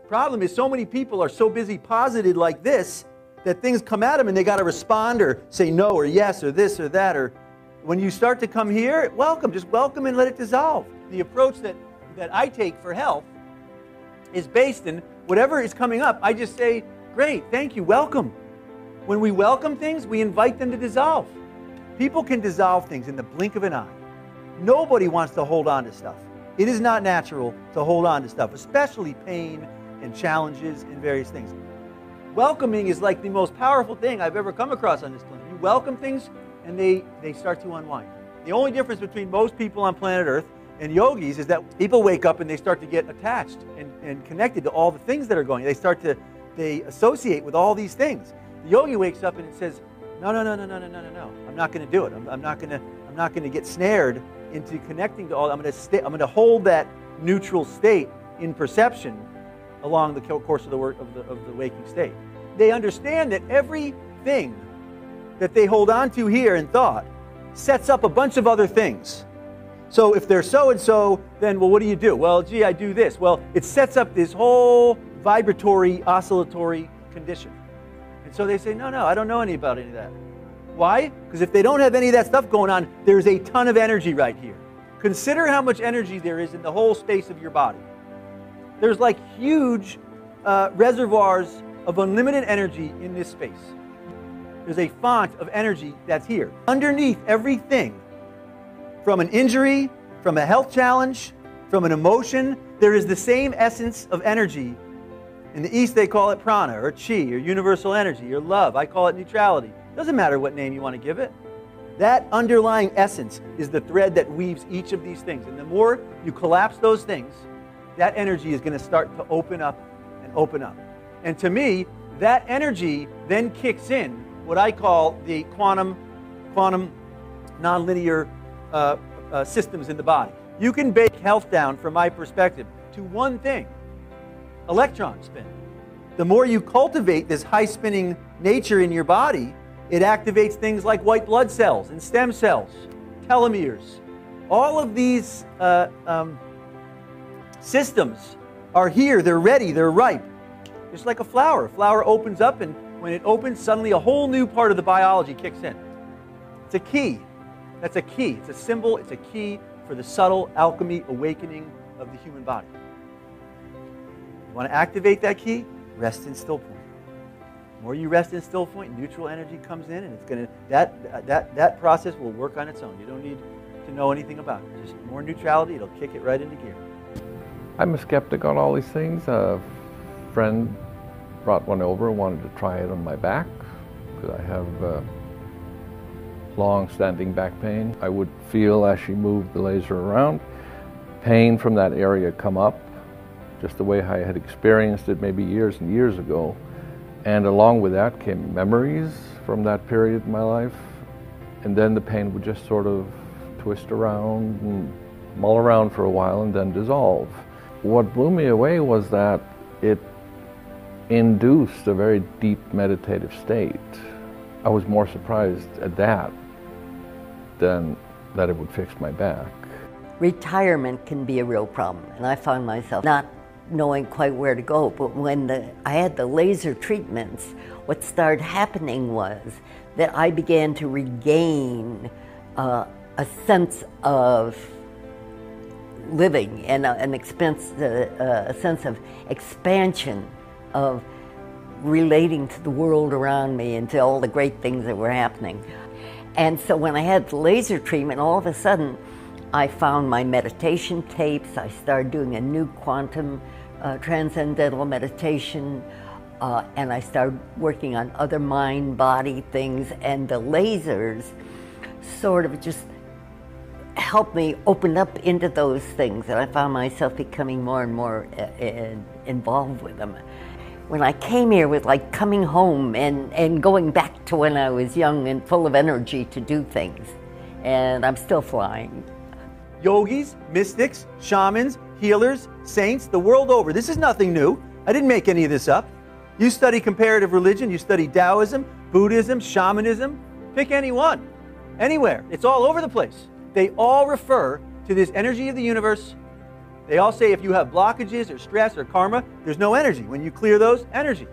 Problem is, so many people are so busy posited like this that things come at them and they got to respond or say no or yes or this or that. Or when you start to come here, welcome, just welcome and let it dissolve. The approach that I take for health is based in whatever is coming up. I just say, great, thank you, welcome. When we welcome things, we invite them to dissolve. People can dissolve things in the blink of an eye. Nobody wants to hold on to stuff. It is not natural to hold on to stuff, especially pain and challenges and various things. Welcoming is like the most powerful thing I've ever come across on this planet. You welcome things and they start to unwind. The only difference between most people on planet Earth and yogis is that people wake up and they start to get attached and connected to all the things that are going. They associate with all these things. The yogi wakes up and it says, no. I'm not going to do it. I'm not going to get snared into connecting to all. I'm going to hold that neutral state in perception along the course of the waking state. They understand that everything that they hold on to here in thought sets up a bunch of other things. So if they're so-and-so, then, well, what do? Well, gee, I do this. Well, it sets up this whole vibratory, oscillatory condition. And so they say, no, I don't know about any of that. Why? Because if they don't have any of that stuff going on, there's a ton of energy right here. Consider how much energy there is in the whole space of your body. There's like huge reservoirs of unlimited energy in this space. There's a font of energy that's here. Underneath everything, from an injury, from a health challenge, from an emotion, there is the same essence of energy. In the East, they call it prana, or chi, or universal energy, or love. I call it neutrality. Doesn't matter what name you want to give it. That underlying essence is the thread that weaves each of these things. And the more you collapse those things, that energy is going to start to open up and open up. And to me, that energy then kicks in what I call the quantum nonlinear systems in the body. You can break health down, from my perspective, to one thing: electron spin. The more you cultivate this high-spinning nature in your body, it activates things like white blood cells and stem cells, telomeres. All of these systems are here, they're ready, they're ripe. Just like a flower. A flower opens up, and when it opens, suddenly a whole new part of the biology kicks in. It's a key. That's a key. It's a symbol. It's a key for the subtle alchemy awakening of the human body. You want to activate that key? Rest in still point. The more you rest in still point, neutral energy comes in, and it's going to that process will work on its own. You don't need to know anything about it. Just more neutrality, it'll kick it right into gear. I'm a skeptic on all these things. A friend brought one over and wanted to try it on my back because I have long-standing back pain. I would feel, as she moved the laser around, pain from that area come up, just the way I had experienced it maybe years and years ago. And along with that came memories from that period in my life. And then the pain would just sort of twist around and mull around for a while and then dissolve. What blew me away was that it induced a very deep meditative state. I was more surprised at that than that it would fix my back. Retirement can be a real problem, and I found myself not knowing quite where to go. But when I had the laser treatments, what started happening was that I began to regain a sense of living and a sense of expansion, of relating to the world around me and to all the great things that were happening. And so when I had the laser treatment, all of a sudden I found my meditation tapes. I started doing a new quantum transcendental meditation, and I started working on other mind-body things, and the lasers sort of just helped me open up into those things, and I found myself becoming more and more involved with them. When I came here, it was like coming home and going back to when I was young and full of energy to do things, and I'm still flying. Yogis, mystics, shamans, healers, saints, the world over. This is nothing new. I didn't make any of this up. You study comparative religion, you study Taoism, Buddhism, shamanism, pick any one, anywhere. It's all over the place. They all refer to this energy of the universe They all say if you have blockages or stress or karma, there's no energy. When you clear those, energy.